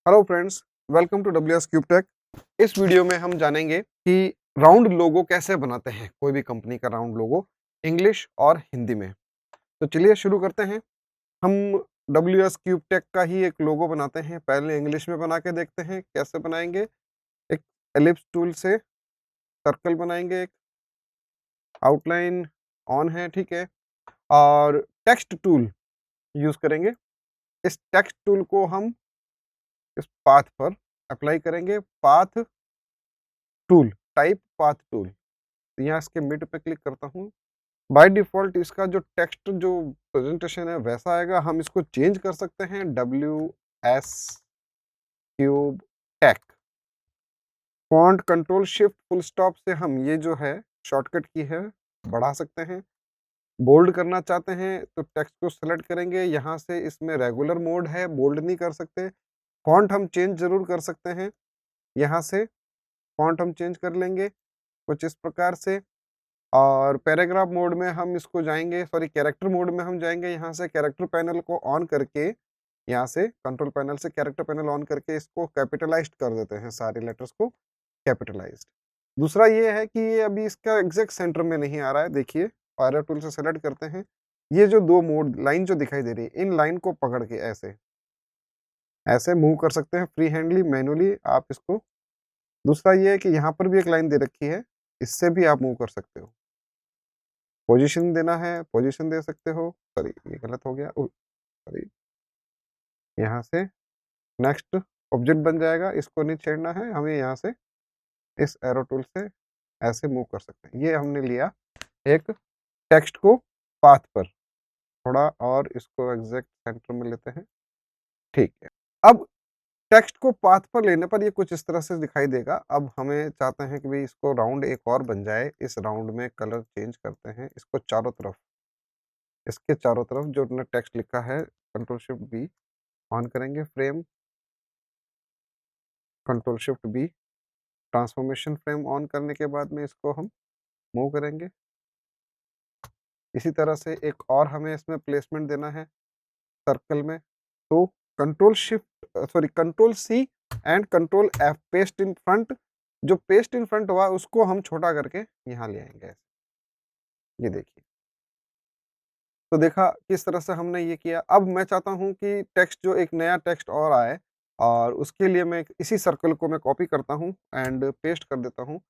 Hello friends, welcome to WS cube tech. इस video में हम जानेंगे कि राउंड लोगो कैसे बनाते हैं, कोई भी कंपनी का राउंड लोगो इंग्लिश और हिंदी में। तो चलिए शुरू करते हैं। हम डब्ल्यूएस क्यूब टेक का ही एक लोगो बनाते हैं। पहले इंग्लिश में बना के देखते हैं कैसे बनाएंगे। एक एलिप्स टूल से सर्कल बनाएंगे, एक आउटलाइन ऑन है, ठीक है। और टेक्स्ट टूल यूज करेंगे। इस टेक्स्ट टूल को हम इस पाथ पर अप्लाई करेंगे। Path tool, type path tool, यहाँ इसके मिड पे क्लिक करता हूँ। बाय डिफॉल्ट इसका जो टेक्स्ट जो प्रेजेंटेशन है वैसा आएगा। हम इसको चेंज कर सकते हैं WS cube tech. Font control shift full stop से हम ये जो है शॉर्टकट की है बढ़ा सकते हैं। बोल्ड करना चाहते हैं तो टेक्स्ट को सेलेक्ट करेंगे। यहाँ से इसमें रेगुलर मोड है, बोल्ड नहीं कर सकते। फॉन्ट हम चेंज जरूर कर सकते हैं। यहाँ से फॉन्ट हम चेंज कर लेंगे कुछ इस प्रकार से। और पैराग्राफ मोड में हम इसको जाएंगे, सॉरी कैरेक्टर मोड में हम जाएंगे। यहाँ से कैरेक्टर पैनल को ऑन करके, यहाँ से कंट्रोल पैनल से कैरेक्टर पैनल ऑन करके इसको कैपिटलाइज्ड कर देते हैं, सारे लेटर्स को कैपिटलाइज्ड। दूसरा ये है कि ये अभी इसका एग्जैक्ट सेंटर में नहीं आ रहा है। देखिए एरो टूल से सेलेक्ट करते हैं। ये जो दो मोड लाइन जो दिखाई दे रही है, इन लाइन को पकड़ के ऐसे ऐसे मूव कर सकते हैं फ्री हैंडली, मैनुअली आप इसको। दूसरा ये है कि यहाँ पर भी एक लाइन दे रखी है, इससे भी आप मूव कर सकते हो। पोजीशन देना है, पोजीशन दे सकते हो। सॉरी ये गलत हो गया, सॉरी। यहाँ से नेक्स्ट ऑब्जेक्ट बन जाएगा, इसको नहीं छेड़ना है हमें। यहाँ से इस एरो टूल से ऐसे मूव कर सकते हैं। ये हमने लिया एक टेक्स्ट को पाथ पर, थोड़ा और इसको एग्जैक्ट सेंटर में लेते हैं, ठीक है। अब टेक्स्ट को पाथ पर लेने पर ये कुछ इस तरह से दिखाई देगा। अब हमें चाहते हैं कि भाई इसको राउंड एक और बन जाए। इस राउंड में कलर चेंज करते हैं, इसको चारों तरफ, इसके चारों तरफ जो हमने टेक्स्ट लिखा है कंट्रोल शिफ्ट बी ऑन करेंगे। Frame control shift B, transformation frame on करने के बाद में इसको हम मूव करेंगे। इसी तरह से एक और हमें इसमें प्लेसमेंट देना है सर्कल में। तो control shift sorry control C and control F, paste in front. जो पेस्ट इन फ्रंट हुआ उसको हम छोटा करके यहाँ ले आएंगे ऐसे। ये देखिए, तो देखा किस तरह से हमने ये किया। अब मैं चाहता हूँ कि टेक्स्ट जो एक नया टेक्स्ट और आए, और उसके लिए मैं इसी सर्कल को मैं कॉपी करता हूँ एंड पेस्ट कर देता हूँ।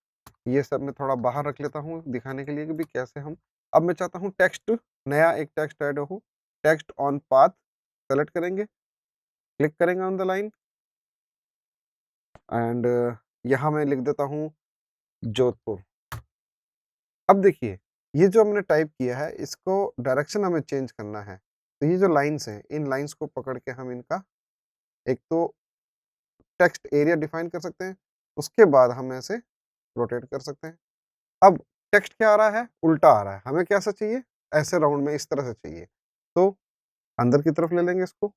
ये सब मैं थोड़ा बाहर रख लेता हूँ दिखाने के लिए कि भी कैसे हम। अब मैं चाहता हूँ टेक्स्ट, नया एक टेक्स्ट ऐड हो। टेक्स्ट ऑन पाथ सेलेक्ट करेंगे, क्लिक करेंगे ऑन द लाइन एंड यहाँ मैं लिख देता हूँ जोधपुर। अब देखिए ये जो हमने टाइप किया है इसको डायरेक्शन हमें चेंज करना है। तो ये जो लाइन्स हैं, इन लाइन्स को पकड़ के हम इनका एक तो टेक्स्ट एरिया डिफाइन कर सकते हैं, उसके बाद हम ऐसे रोटेट कर सकते हैं। अब टेक्स्ट क्या आ रहा है, उल्टा आ रहा है। हमें कैसा चाहिए, ऐसे राउंड में इस तरह से चाहिए। तो अंदर की तरफ ले लेंगे इसको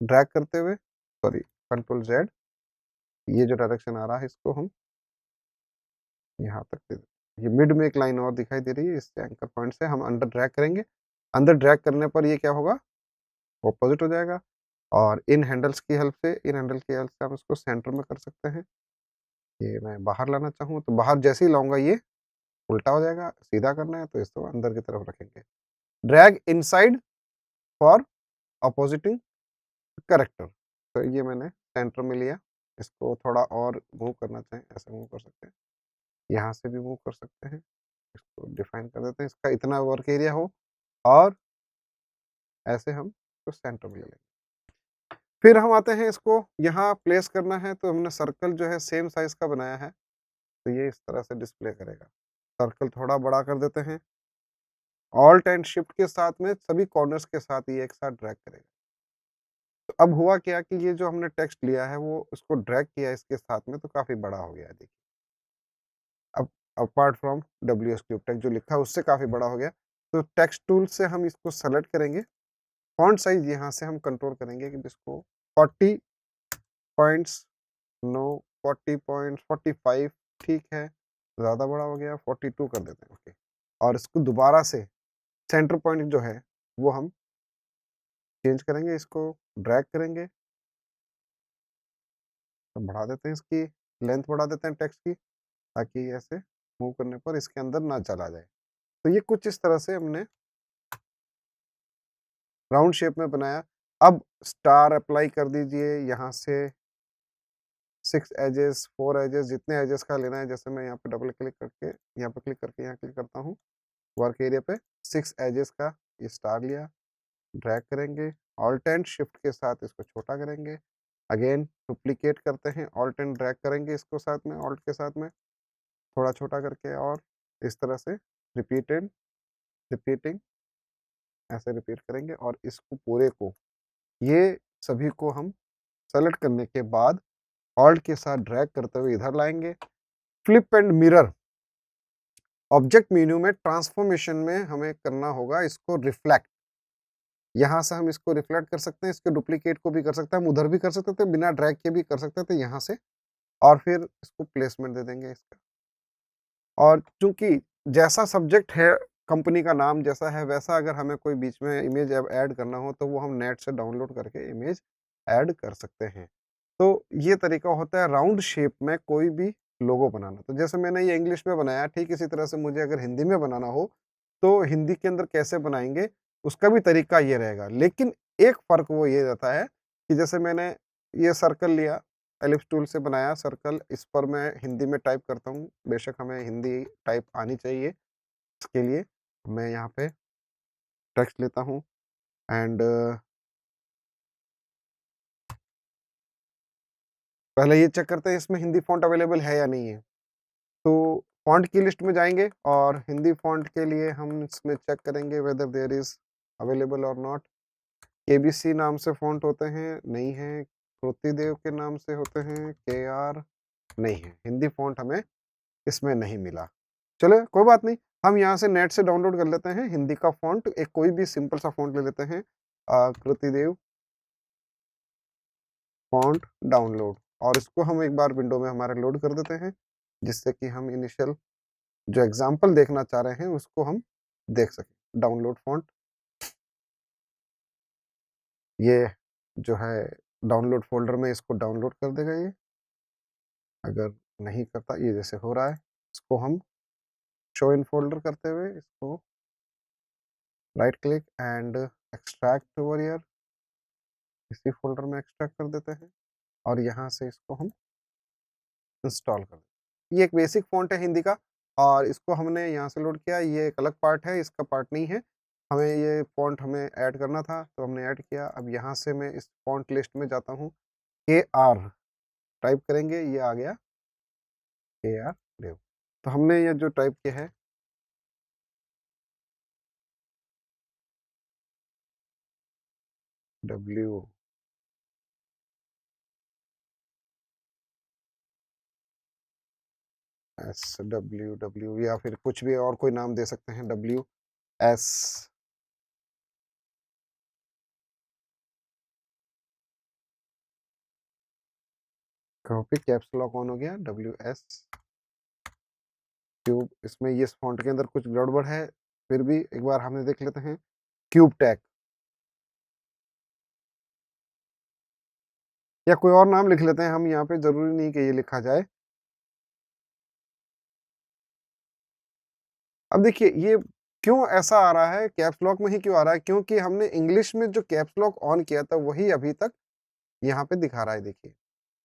ड्रैग करते हुए, सॉरी कंट्रोल जेड। ये जो डायरेक्शन आ रहा है इसको हम यहाँ तक दे दें। ये मिड में एक लाइन और दिखाई दे रही है, इस एंकर पॉइंट से हम अंदर ड्रैग करेंगे। अंदर ड्रैग करने पर ये क्या होगा, ऑपोजिट हो जाएगा। और इन हैंडल्स की हेल्प से, इन हैंडल की हेल्प से हम इसको सेंटर में कर सकते हैं। ये मैं बाहर लाना चाहूँ तो बाहर जैसे ही लाऊंगा ये उल्टा हो जाएगा। सीधा करना है तो इसको अंदर की तरफ रखेंगे। Drag inside for opposing character. तो ये मैंने सेंटर में लिया। इसको थोड़ा और मूव करना चाहें ऐसे मूव कर सकते हैं, यहाँ से भी मूव कर सकते हैं। इसको डिफाइन कर देते हैं, इसका इतना वर्क एरिया हो, और ऐसे हम इसको सेंटर में ले लेंगे। फिर हम आते हैं इसको यहाँ प्लेस करना है। तो हमने सर्कल जो है सेम साइज का बनाया है, तो ये इस तरह से डिस्प्ले करेगा। सर्कल थोड़ा बड़ा कर देते हैं, ऑल्ट एंड शिफ्ट के साथ में सभी कॉर्नर्स के साथ ये एक साथ ड्रैग करेगा। तो अब हुआ क्या कि ये जो हमने टेक्स्ट लिया है वो उसको ड्रैग किया इसके साथ में, तो काफ़ी बड़ा हो गया है। देखिए अब apart from W S cube tech जो लिखा है उससे काफ़ी बड़ा हो गया। तो टेक्स्ट टूल से हम इसको सेलेक्ट करेंगे। फॉन्ट साइज यहाँ से हम कंट्रोल करेंगे कि इसको 40 पॉइंट्स, नो 40 पॉइंट 45, ठीक है। ज़्यादा बड़ा हो गया, 42 कर देते हैं, ओके। और इसको दोबारा से सेंटर पॉइंट जो है वो हम चेंज करेंगे, इसको ड्रैग करेंगे तो बढ़ा देते हैं, इसकी लेंथ बढ़ा देते हैं टेक्स्ट की, ताकि ऐसे मूव करने पर इसके अंदर ना चला जाए। तो ये कुछ इस तरह से हमने राउंड शेप में बनाया। अब स्टार अप्लाई कर दीजिए, यहाँ से 6 एजेस, 4 एजेस, जितने एजेस का लेना है। जैसे मैं यहाँ पे डबल क्लिक करके, यहाँ पे क्लिक करके यहाँ क्लिक करता हूँ, वर्क एरिया पे 6 एजेस का ये स्टार लिया, ड्रैग करेंगे, ऑल्ट एंड शिफ्ट के साथ इसको छोटा करेंगे, अगेन डुप्लीकेट करते हैं, ऑल्ट एंड ड्रैग करेंगे इसको साथ में, ऑल्ट के साथ में थोड़ा छोटा करके, और इस तरह से रिपीटेड रिपीटिंग ऐसे रिपीट करेंगे। और इसको पूरे को, ये सभी को हम सेलेक्ट करने के बाद ऑल्ट के साथ ड्रैग करते हुए इधर लाएंगे। Flip and mirror object menu में ट्रांसफॉर्मेशन में हमें करना होगा इसको रिफ्लेक्ट। यहाँ से हम इसको रिफ्लेक्ट कर सकते हैं, इसके डुप्लीकेट को भी कर सकते हैं, हम उधर भी कर सकते थे, बिना ड्रैग के भी कर सकते थे यहाँ से, और फिर इसको प्लेसमेंट दे देंगे इसका। और चूंकि जैसा सब्जेक्ट है, कंपनी का नाम जैसा है, वैसा अगर हमें कोई बीच में इमेज ऐड करना हो तो वो हम नेट से डाउनलोड करके इमेज ऐड कर सकते हैं। तो ये तरीका होता है राउंड शेप में कोई भी लोगो बनाना। तो जैसे मैंने ये इंग्लिश में बनाया, ठीक इसी तरह से मुझे अगर हिंदी में बनाना हो तो हिंदी के अंदर कैसे बनाएंगे, उसका भी तरीका ये रहेगा। लेकिन एक फ़र्क वो ये रहता है कि जैसे मैंने ये सर्कल लिया, एलिप्स टूल से बनाया सर्कल, इस पर मैं हिंदी में टाइप करता हूँ। बेशक हमें हिंदी टाइप आनी चाहिए, इसके लिए मैं यहाँ पे टेक्स्ट लेता हूँ एंड पहले ये चेक करते हैं इसमें हिंदी फ़ॉन्ट अवेलेबल है या नहीं है। तो फ़ॉन्ट की लिस्ट में जाएँगे और हिंदी फ़ॉन्ट के लिए हम इसमें चेक करेंगे वेदर देयर इज़ अवेलेबल और नॉट। केबीसी नाम से फ़ॉन्ट होते हैं, नहीं है। कृतिदेव के नाम से होते हैं, केआर नहीं है। हिंदी फ़ॉन्ट हमें इसमें नहीं मिला। चलिए कोई बात नहीं, हम यहाँ से नेट से डाउनलोड कर लेते हैं हिंदी का फ़ॉन्ट, एक कोई भी सिंपल सा फ़ॉन्ट ले लेते हैं, कृतिदेव फ़ॉन्ट डाउनलोड, और इसको हम एक बार विंडो में हमारे लोड कर देते हैं, जिससे कि हम इनिशियल जो एग्ज़ाम्पल देखना चाह रहे हैं उसको हम देख सकें। डाउनलोड फ़ॉन्ट, ये जो है डाउनलोड फ़ोल्डर में इसको डाउनलोड कर देगा ये। अगर नहीं करता, ये जैसे हो रहा है, इसको हम शो इन फ़ोल्डर करते हुए इसको right click and extract over here, इसी फ़ोल्डर में एक्सट्रैक्ट कर देते हैं और यहाँ से इसको हम इंस्टॉल कर दें। ये एक बेसिक फ़ॉन्ट है हिंदी का और इसको हमने यहाँ से लोड किया, ये एक अलग पार्ट है, इसका पार्ट नहीं है। हमें ये फ़ॉन्ट हमें ऐड करना था, तो हमने ऐड किया। अब यहाँ से मैं इस फ़ॉन्ट लिस्ट में जाता हूँ, केआर टाइप करेंगे, ये आ गया केआर देव। तो हमने ये जो टाइप किया है, डब्ल्यू एस डब्ल्यू डब्ल्यू, या फिर कुछ भी और कोई नाम दे सकते हैं, W S, copy, caps lock on हो गया, डब्ल्यू एस क्यूब। इसमें ये इस फ़ॉन्ट के अंदर कुछ गड़बड़ है, फिर भी एक बार हमें देख लेते हैं। क्यूब टैग या कोई और नाम लिख लेते हैं हम यहाँ पे, ज़रूरी नहीं कि ये लिखा जाए। अब देखिए ये क्यों ऐसा आ रहा है, कैप्स लॉक में ही क्यों आ रहा है? क्योंकि हमने इंग्लिश में जो कैप्स लॉक ऑन किया था वही अभी तक यहाँ पे दिखा रहा है, देखिए।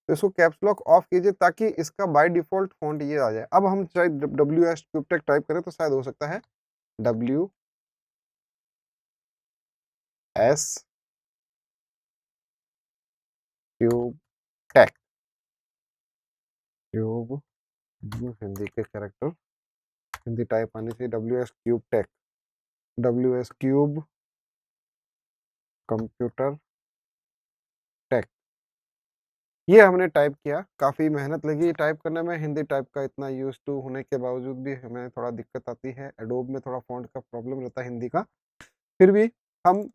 तो इसको कैप्स लॉक ऑफ कीजिए ताकि इसका बाय डिफ़ॉल्ट फ़ॉन्ट ये आ जाए। अब हम चाहे डब्ल्यूएस क्यूब टैग टाइप करें तो शायद हो सकता है WS cube tag, cube, Hindi के कैरेक्टर हिंदी टाइप आनी चाहिए, WS cube tag, WS cube computer tag. ये हमने टाइप किया, काफ़ी मेहनत लगी टाइप करने में। हिंदी टाइप का इतना यूज़ टू होने के बावजूद भी हमें थोड़ा दिक्कत आती है। एडोब में थोड़ा फ़ॉन्ट का प्रॉब्लम रहता है हिंदी का। फिर भी हम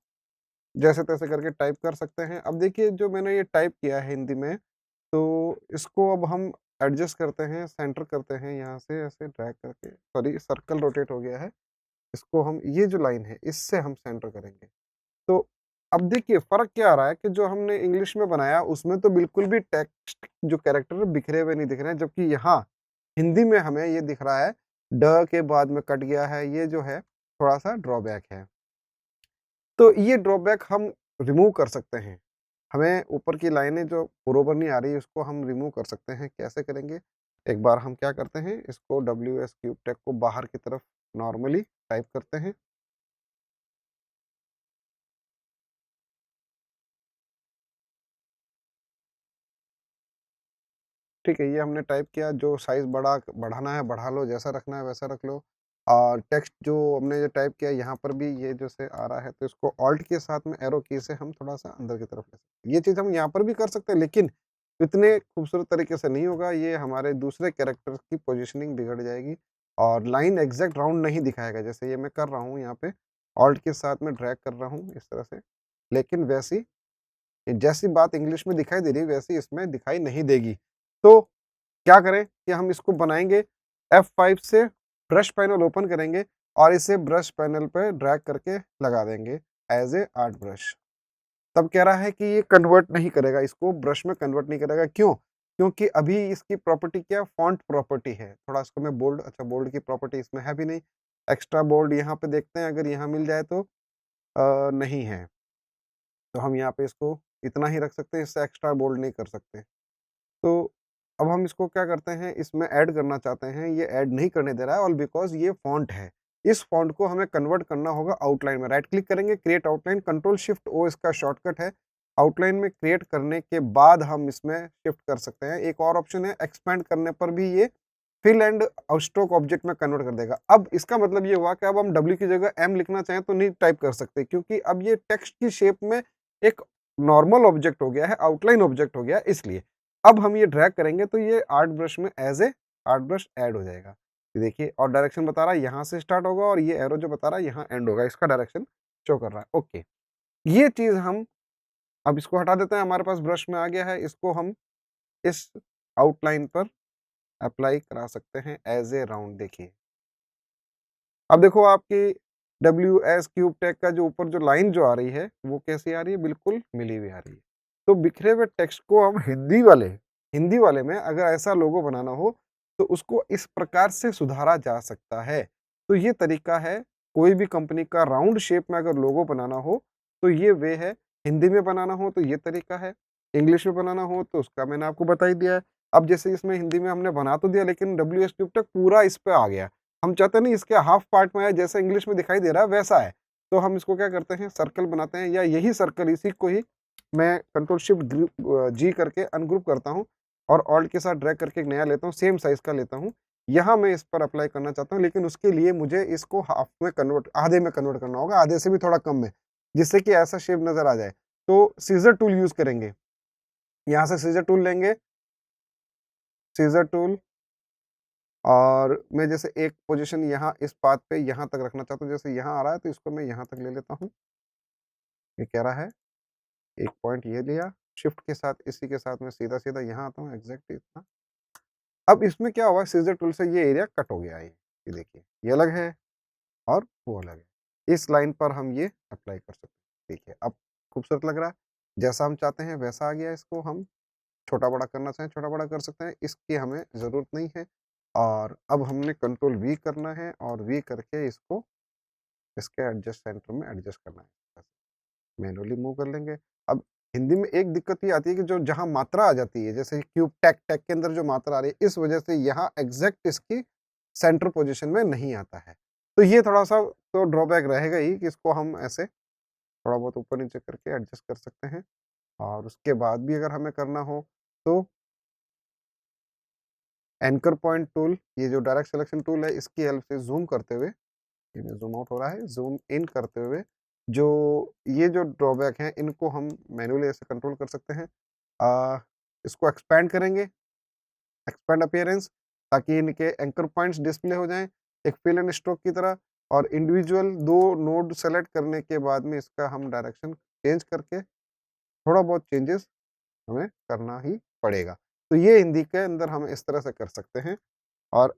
जैसे-तैसे करके टाइप कर सकते हैं। अब देखिए जो मैंने ये टाइप किया है हिंदी में, तो इसको अब हम एडजस्ट करते हैं, सेंटर करते हैं, यहाँ से ऐसे ड्रैग करके, सॉरी सर्कल रोटेट हो गया है। इसको हम, ये जो लाइन है इससे हम सेंटर करेंगे। तो अब देखिए फ़र्क क्या आ रहा है कि जो हमने इंग्लिश में बनाया उसमें तो बिल्कुल भी टेक्स्ट जो कैरेक्टर बिखरे हुए नहीं दिख रहे हैं, जबकि यहाँ हिंदी में हमें ये दिख रहा है ड के बाद में कट गया है, ये जो है थोड़ा-सा ड्रॉबैक है। तो ये ड्रॉबैक हम रिमूव कर सकते हैं। हमें ऊपर की लाइनें जो बरोबर नहीं आ रही उसको हम रिमूव कर सकते हैं। कैसे करेंगे? एक बार हम क्या करते हैं, इसको WS क्यूब टेक को बाहर की तरफ नॉर्मली टाइप करते हैं। ठीक है, ये हमने टाइप किया, जो साइज़ बढ़ाना है बढ़ा लो, जैसा रखना है वैसा रख लो। और टेक्स्ट जो हमने जो टाइप किया यहाँ पर भी ये जैसे आ रहा है, तो इसको ऑल्ट के साथ में एरो की से हम थोड़ा-सा अंदर की तरफ ले सकते हैं। ये चीज़ हम यहाँ पर भी कर सकते हैं, लेकिन इतने खूबसूरत तरीके से नहीं होगा, ये हमारे दूसरे कैरेक्टर की पोज़ीशनिंग बिगड़ जाएगी और लाइन एग्ज़ैक्ट राउंड नहीं दिखाएगा। जैसे ये मैं कर रहा हूँ यहाँ पे, ऑल्ट के साथ में ड्रैग कर रहा हूँ इस तरह से, लेकिन वैसी जैसी बात इंग्लिश में दिखाई दे रही है, वैसी इसमें दिखाई नहीं देगी। तो क्या करें कि हम इसको बनाएँगे, F5 से ब्रश पैनल ओपन करेंगे और इसे ब्रश पैनल पे ड्रैग करके लगा देंगे एज़ ए आर्ट ब्रश। तब कह रहा है कि ये कन्वर्ट नहीं करेगा, इसको ब्रश में कन्वर्ट नहीं करेगा, क्यों? क्योंकि अभी इसकी प्रॉपर्टी क्या है, फ़ॉन्ट प्रॉपर्टी है। थोड़ा इसको मैं बोल्ड, अच्छा बोल्ड की प्रॉपर्टी इसमें है भी नहीं। एक्स्ट्रा बोल्ड यहाँ पे देखते हैं, अगर यहाँ मिल जाए तो नहीं है। तो हम यहाँ पे इसको इतना ही रख सकते हैं, इससे एक्स्ट्रा बोल्ड नहीं कर सकते। तो अब हम इसको क्या करते हैं, इसमें ऐड करना चाहते हैं, ये ऐड नहीं करने दे रहा है, ऑल बिकॉज़ ये फ़ॉन्ट है। इस फ़ॉन्ट को हमें कन्वर्ट करना होगा आउटलाइन में। राइट क्लिक करेंगे, क्रिएट आउटलाइन, कंट्रोल शिफ्ट ओ इसका शॉर्टकट है। आउटलाइन में क्रिएट करने के बाद हम इसमें शिफ्ट कर सकते हैं। एक और ऑप्शन है, एक्सपेंड करने पर भी ये फिल एंड स्ट्रोक ऑब्जेक्ट में कन्वर्ट कर देगा। अब इसका मतलब ये हुआ कि अब हम डब्ल्यू की जगह एम लिखना चाहें तो नहीं टाइप कर सकते, क्योंकि अब ये टेक्स्ट की शेप में एक नॉर्मल ऑब्जेक्ट हो गया है, आउटलाइन ऑब्जेक्ट हो गया है, इसलिए। अब हम ये ड्रैग करेंगे तो ये आर्ट ब्रश में as a art brush add हो जाएगा। ये देखिए, और डायरेक्शन बता रहा है यहाँ से स्टार्ट होगा और ये एरो जो बता रहा है यहाँ एंड होगा, इसका डायरेक्शन शो कर रहा है। ओके, ये चीज़ हम अब इसको हटा देते हैं, हमारे पास ब्रश में आ गया है, इसको हम इस आउटलाइन पर अप्लाई करा सकते हैं एज़ ए राउंड। देखिए, अब देखो आपकी WS क्यूब टेक का जो ऊपर जो लाइन जो आ रही है, वो कैसी आ रही है? बिल्कुल मिली हुई आ रही है। तो बिखरे हुए टेक्स्ट को हम हिंदी वाले में अगर ऐसा लोगो बनाना हो, तो उसको इस प्रकार से सुधारा जा सकता है। तो ये तरीका है, कोई भी कंपनी का राउंड शेप में अगर लोगो बनाना हो, तो ये वे है। हिंदी में बनाना हो तो ये तरीका है, इंग्लिश में बनाना हो तो उसका मैंने आपको बता ही दिया है। अब जैसे इसमें हिंदी में हमने बना तो दिया, लेकिन WS क्यूब टेक पूरा इस पे आ गया। हम चाहते नहीं इसके हाफ पार्ट में आए, जैसा इंग्लिश में दिखाई दे रहा है वैसा है। तो हम इसको क्या करते हैं, सर्कल बनाते हैं, या यही सर्कल इसी को ही मैं कंट्रोल शिफ्ट जी करके अनग्रुप करता हूँ और ऑल्ट के साथ ड्रैग करके एक नया लेता हूँ, सेम साइज़ का लेता हूँ। यहाँ मैं इस पर अप्लाई करना चाहता हूँ, लेकिन उसके लिए मुझे इसको हाफ में कन्वर्ट, आधे में कन्वर्ट करना होगा, आधे से भी थोड़ा कम में, जिससे कि ऐसा शेप नज़र आ जाए। तो सीज़र टूल यूज़ करेंगे। यहाँ से सीज़र टूल लेंगे, सीज़र टूल, और मैं जैसे एक पोजीशन यहाँ इस पाथ पे यहाँ तक रखना चाहता हूँ, जैसे यहाँ आ रहा है तो इसको मैं यहाँ तक ले लेता हूँ। ये कह रहा है, एक पॉइंट ये लिया, शिफ्ट के साथ इसी के साथ मैं सीधा-सीधा यहाँ आता हूँ, एग्ज़ैक्ट इतना। अब इसमें क्या हुआ, सीज़र टूल से ये एरिया कट हो गया है। ये देखिए, ये अलग है और वो अलग है। इस लाइन पर हम ये अप्लाई कर सकते हैं। देखिए, अब खूबसूरत लग रहा है। जैसा हम चाहते हैं वैसा आ गया, इसको हम छोटा-बड़ा करना चाहें छोटा-बड़ा कर सकते हैं, इसकी हमें ज़रूरत नहीं है। और अब हमने कंट्रोल वी करना है और वी करके इसको इसके एडजस्ट सेंटर में एडजस्ट करना है। मैनुअली मूव कर लेंगे। अब हिंदी में एक दिक्कत ये आती है कि जो जहाँ मात्रा आ जाती है, जैसे क्यूब टेक टेक के अंदर जो मात्रा आ रही है, इस वजह से यहाँ एग्जैक्ट इसकी सेंटर पोजीशन में नहीं आता है। तो ये थोड़ा-सा तो ड्रॉबैक रहेगा ही कि इसको हम ऐसे थोड़ा बहुत ऊपर-नीचे करके एडजस्ट कर सकते हैं। और उसके बाद भी अगर हमें करना हो तो एंकर पॉइंट टूल, ये जो डायरेक्ट सिलेक्शन टूल है, इसकी हेल्प से ज़ूम करते हुए, ये ज़ूम आउट हो रहा है, ज़ूम इन करते हुए जो ये जो ड्रॉबैक हैं, इनको हम मैनुअली ऐसे कंट्रोल कर सकते हैं। इसको एक्सपैंड करेंगे, एक्सपैंड अपीयरेंस, ताकि इनके एंकर पॉइंट्स डिस्प्ले हो जाएँ, एक फिल एंड स्ट्रोक की तरह। और इंडिविजुअल 2 नोड सेलेक्ट करने के बाद में इसका हम डायरेक्शन चेंज करके थोड़ा बहुत चेंजेस हमें करना ही पड़ेगा। तो ये हिंदी के अंदर हम इस तरह से कर सकते हैं और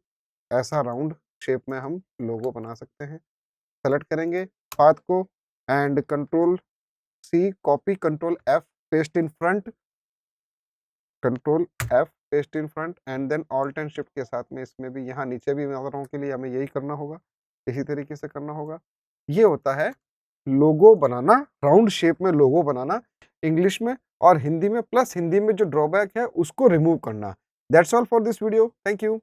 ऐसा राउंड शेप में हम लोगो बना सकते हैं। सेलेक्ट करेंगे पाथ को and control C copy, control F paste in front, control F paste in front and then alt and shift के साथ में इसमें भी यहाँ नीचे भी नजरों के लिए हमें यही करना होगा, इसी तरीके से करना होगा। ये होता है लोगो बनाना, राउंड शेप में लोगो बनाना इंग्लिश में और हिंदी में, प्लस हिंदी में जो ड्रॉबैक है उसको रिमूव करना। That's all for this video, thank you.